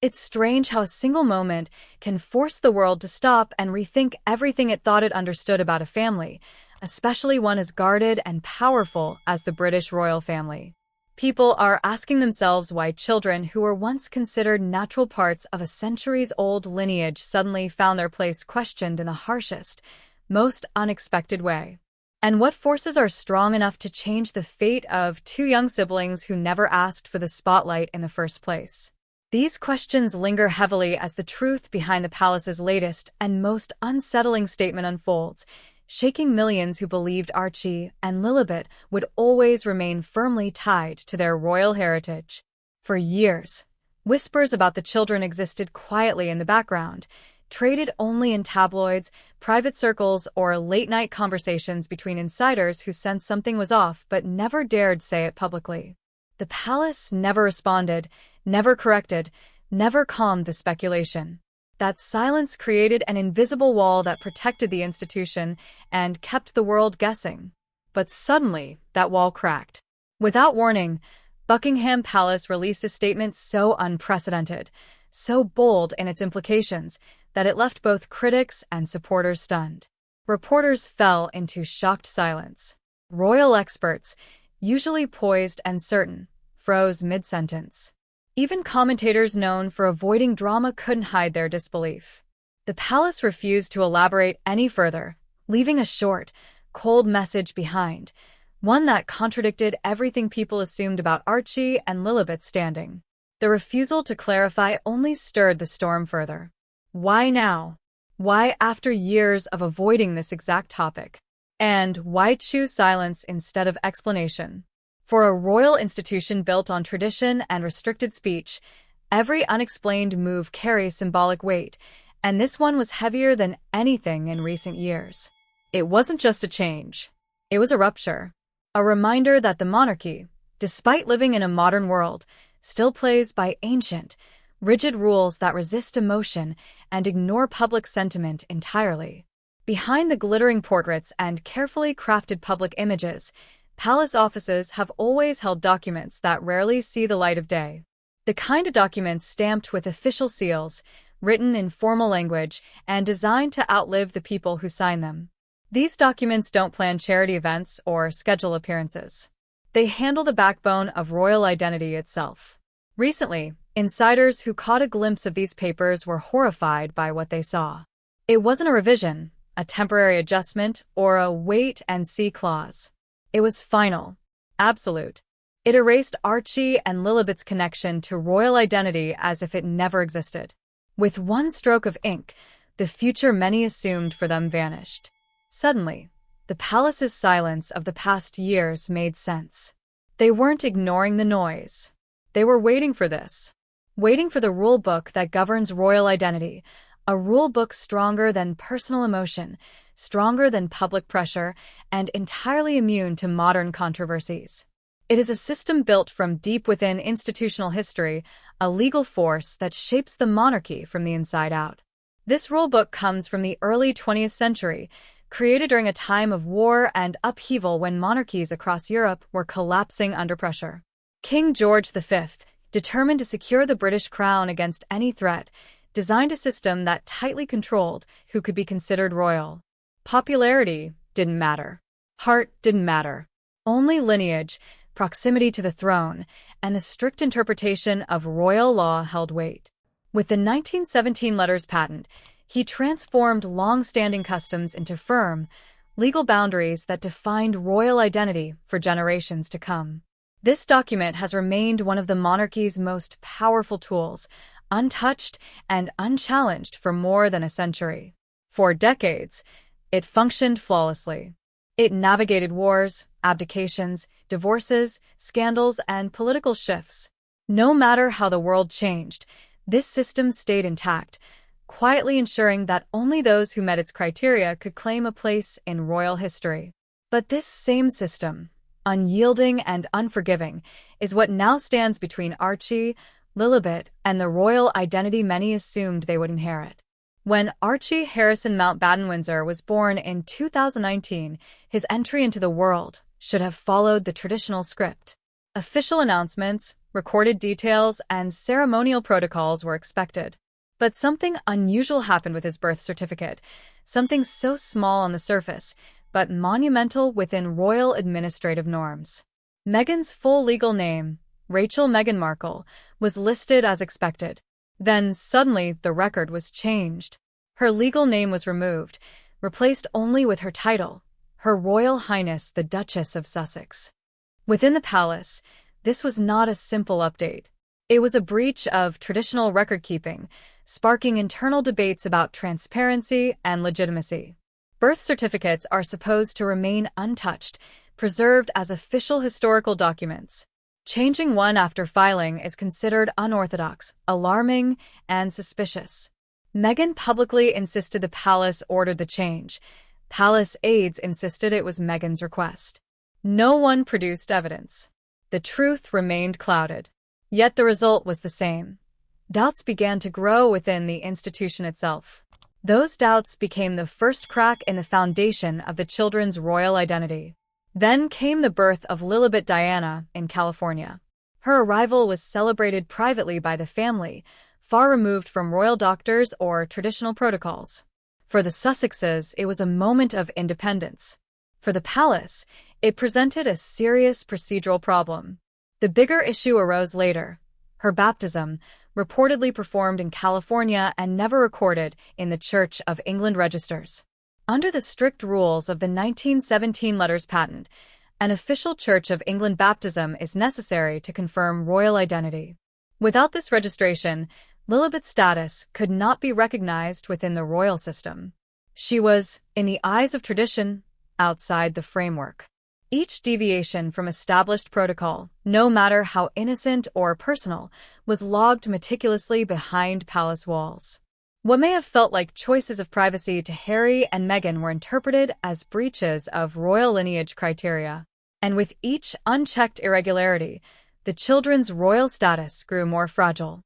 It's strange how a single moment can force the world to stop and rethink everything it thought it understood about a family, especially one as guarded and powerful as the British royal family. People are asking themselves why children who were once considered natural parts of a centuries-old lineage suddenly found their place questioned in the harshest, most unexpected way. And what forces are strong enough to change the fate of two young siblings who never asked for the spotlight in the first place? These questions linger heavily as the truth behind the palace's latest and most unsettling statement unfolds, shaking millions who believed Archie and Lilibet would always remain firmly tied to their royal heritage. For years, whispers about the children existed quietly in the background, traded only in tabloids, private circles, or late-night conversations between insiders who sensed something was off but never dared say it publicly. The palace never responded, never corrected, never calmed the speculation. That silence created an invisible wall that protected the institution and kept the world guessing. But suddenly, that wall cracked. Without warning, Buckingham Palace released a statement so unprecedented, so bold in its implications, that it left both critics and supporters stunned. Reporters fell into shocked silence. Royal experts, usually poised and certain, froze mid-sentence. Even commentators known for avoiding drama couldn't hide their disbelief. The palace refused to elaborate any further, leaving a short, cold message behind, one that contradicted everything people assumed about Archie and Lilibet's standing. The refusal to clarify only stirred the storm further. Why now? Why after years of avoiding this exact topic? And why choose silence instead of explanation? For a royal institution built on tradition and restricted speech, every unexplained move carries symbolic weight, and this one was heavier than anything in recent years. It wasn't just a change. It was a rupture. A reminder that the monarchy, despite living in a modern world, still plays by ancient, rigid rules that resist emotion and ignore public sentiment entirely. Behind the glittering portraits and carefully crafted public images, palace offices have always held documents that rarely see the light of day. The kind of documents stamped with official seals, written in formal language, and designed to outlive the people who sign them. These documents don't plan charity events or schedule appearances. They handle the backbone of royal identity itself. Recently, insiders who caught a glimpse of these papers were horrified by what they saw. It wasn't a revision, a temporary adjustment, or a wait-and-see clause. It was final, absolute. It erased Archie and Lilibet's connection to royal identity as if it never existed. With one stroke of ink, the future many assumed for them vanished. Suddenly, the palace's silence of the past years made sense. They weren't ignoring the noise. They were waiting for this. Waiting for the rule book that governs royal identity, a rule book stronger than personal emotion, stronger than public pressure, and entirely immune to modern controversies. It is a system built from deep within institutional history, a legal force that shapes the monarchy from the inside out. This rulebook comes from the early 20th century, created during a time of war and upheaval when monarchies across Europe were collapsing under pressure. King George V, determined to secure the British crown against any threat, designed a system that tightly controlled who could be considered royal. Popularity didn't matter. Heart didn't matter. Only lineage, proximity to the throne, and the strict interpretation of royal law held weight. With the 1917 Letters Patent, he transformed long-standing customs into firm, legal boundaries that defined royal identity for generations to come. This document has remained one of the monarchy's most powerful tools, untouched and unchallenged for more than a century. For decades, it functioned flawlessly. It navigated wars, abdications, divorces, scandals, and political shifts. No matter how the world changed, this system stayed intact, quietly ensuring that only those who met its criteria could claim a place in royal history. But this same system, unyielding and unforgiving, is what now stands between Archie, Lilibet, and the royal identity many assumed they would inherit. When Archie Harrison Mountbatten-Windsor was born in 2019, his entry into the world should have followed the traditional script. Official announcements, recorded details, and ceremonial protocols were expected. But something unusual happened with his birth certificate, something so small on the surface, but monumental within royal administrative norms. Meghan's full legal name, Rachel Meghan Markle, was listed as expected. Then, suddenly, the record was changed. Her legal name was removed, replaced only with her title, Her Royal Highness the Duchess of Sussex. Within the palace, this was not a simple update. It was a breach of traditional record-keeping, sparking internal debates about transparency and legitimacy. Birth certificates are supposed to remain untouched, preserved as official historical documents. Changing one after filing is considered unorthodox, alarming, and suspicious. Meghan publicly insisted the palace ordered the change. Palace aides insisted it was Meghan's request. No one produced evidence. The truth remained clouded. Yet the result was the same. Doubts began to grow within the institution itself. Those doubts became the first crack in the foundation of the children's royal identity. Then came the birth of Lilibet Diana in California. Her arrival was celebrated privately by the family, far removed from royal doctors or traditional protocols. For the Sussexes, it was a moment of independence. For the palace, it presented a serious procedural problem. The bigger issue arose later. Her baptism, reportedly performed in California and never recorded in the Church of England registers. Under the strict rules of the 1917 Letters Patent, an official Church of England baptism is necessary to confirm royal identity. Without this registration, Lilibet's status could not be recognized within the royal system. She was, in the eyes of tradition, outside the framework. Each deviation from established protocol, no matter how innocent or personal, was logged meticulously behind palace walls. What may have felt like choices of privacy to Harry and Meghan were interpreted as breaches of royal lineage criteria. And with each unchecked irregularity, the children's royal status grew more fragile.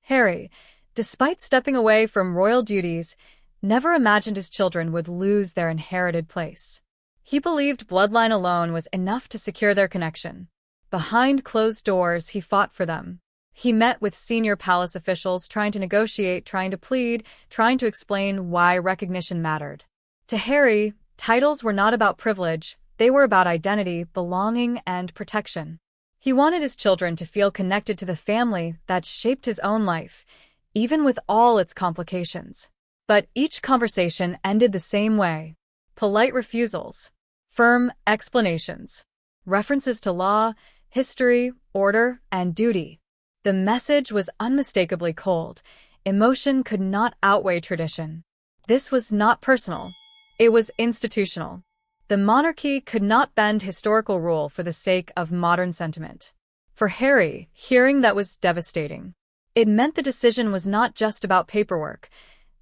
Harry, despite stepping away from royal duties, never imagined his children would lose their inherited place. He believed bloodline alone was enough to secure their connection. Behind closed doors, he fought for them. He met with senior palace officials trying to negotiate, trying to plead, trying to explain why recognition mattered. To Harry, titles were not about privilege, they were about identity, belonging, and protection. He wanted his children to feel connected to the family that shaped his own life, even with all its complications. But each conversation ended the same way. Polite refusals, firm explanations, references to law, history, order, and duty. The message was unmistakably cold. Emotion could not outweigh tradition. This was not personal. It was institutional. The monarchy could not bend historical rule for the sake of modern sentiment. For Harry, hearing that was devastating. It meant the decision was not just about paperwork.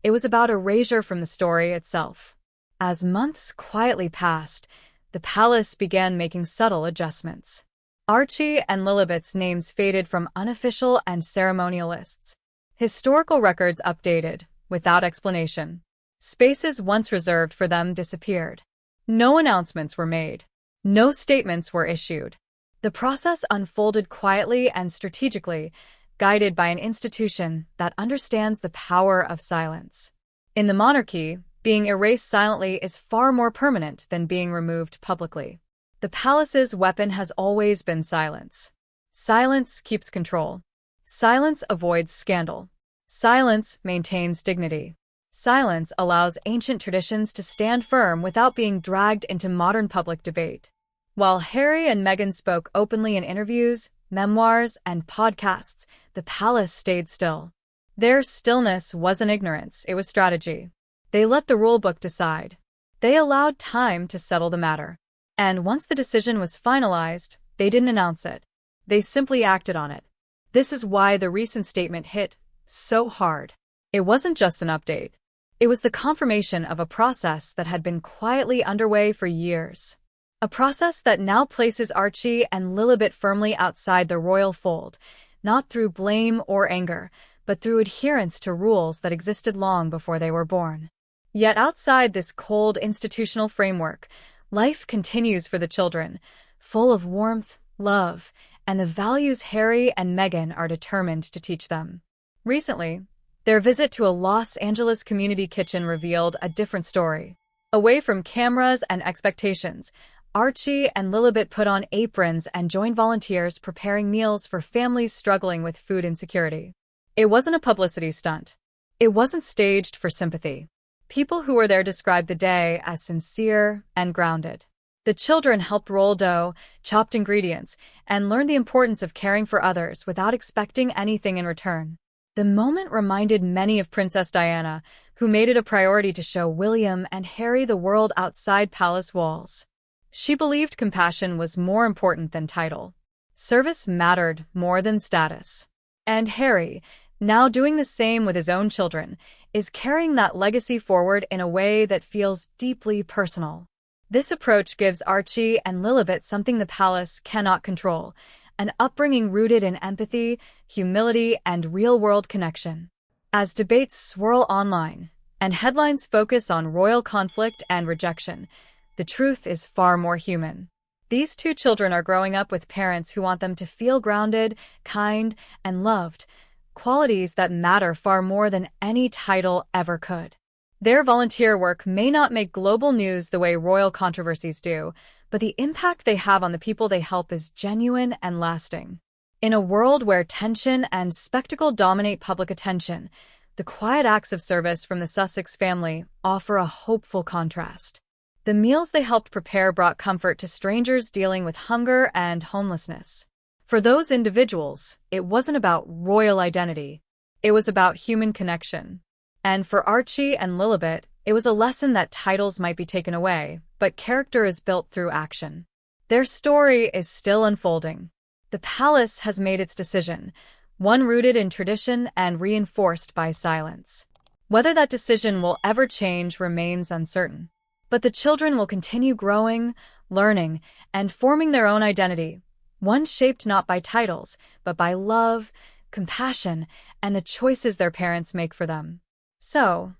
It was about erasure from the story itself. As months quietly passed, the palace began making subtle adjustments. Archie and Lilibet's names faded from unofficial and ceremonial lists. Historical records updated, without explanation. Spaces once reserved for them disappeared. No announcements were made. No statements were issued. The process unfolded quietly and strategically, guided by an institution that understands the power of silence. In the monarchy, being erased silently is far more permanent than being removed publicly. The palace's weapon has always been silence. Silence keeps control. Silence avoids scandal. Silence maintains dignity. Silence allows ancient traditions to stand firm without being dragged into modern public debate. While Harry and Meghan spoke openly in interviews, memoirs, and podcasts, the palace stayed still. Their stillness wasn't ignorance, it was strategy. They let the rulebook decide. They allowed time to settle the matter. And once the decision was finalized, they didn't announce it. They simply acted on it. This is why the recent statement hit so hard. It wasn't just an update. It was the confirmation of a process that had been quietly underway for years. A process that now places Archie and Lilibet firmly outside the royal fold, not through blame or anger, but through adherence to rules that existed long before they were born. Yet outside this cold institutional framework, life continues for the children, full of warmth, love, and the values Harry and Meghan are determined to teach them. Recently, their visit to a Los Angeles community kitchen revealed a different story. Away from cameras and expectations, Archie and Lilibet put on aprons and joined volunteers preparing meals for families struggling with food insecurity. It wasn't a publicity stunt. It wasn't staged for sympathy. People who were there described the day as sincere and grounded. The children helped roll dough, chopped ingredients, and learned the importance of caring for others without expecting anything in return. The moment reminded many of Princess Diana, who made it a priority to show William and Harry the world outside palace walls. She believed compassion was more important than title. Service mattered more than status. And Harry, now doing the same with his own children, is carrying that legacy forward in a way that feels deeply personal. This approach gives Archie and Lilibet something the palace cannot control, an upbringing rooted in empathy, humility, and real-world connection. As debates swirl online, and headlines focus on royal conflict and rejection, the truth is far more human. These two children are growing up with parents who want them to feel grounded, kind, and loved, qualities that matter far more than any title ever could. Their volunteer work may not make global news the way royal controversies do, but the impact they have on the people they help is genuine and lasting. In a world where tension and spectacle dominate public attention, the quiet acts of service from the Sussex family offer a hopeful contrast. The meals they helped prepare brought comfort to strangers dealing with hunger and homelessness. For those individuals, it wasn't about royal identity. It was about human connection. And for Archie and Lilibet, it was a lesson that titles might be taken away, but character is built through action. Their story is still unfolding. The palace has made its decision, one rooted in tradition and reinforced by silence. Whether that decision will ever change remains uncertain. But the children will continue growing, learning, and forming their own identity, one shaped not by titles, but by love, compassion, and the choices their parents make for them. So,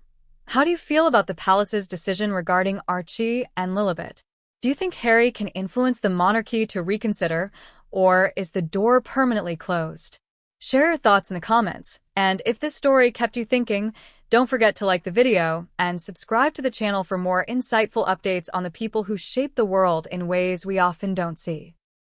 how do you feel about the palace's decision regarding Archie and Lilibet? Do you think Harry can influence the monarchy to reconsider, or is the door permanently closed? Share your thoughts in the comments, and if this story kept you thinking, don't forget to like the video and subscribe to the channel for more insightful updates on the people who shape the world in ways we often don't see.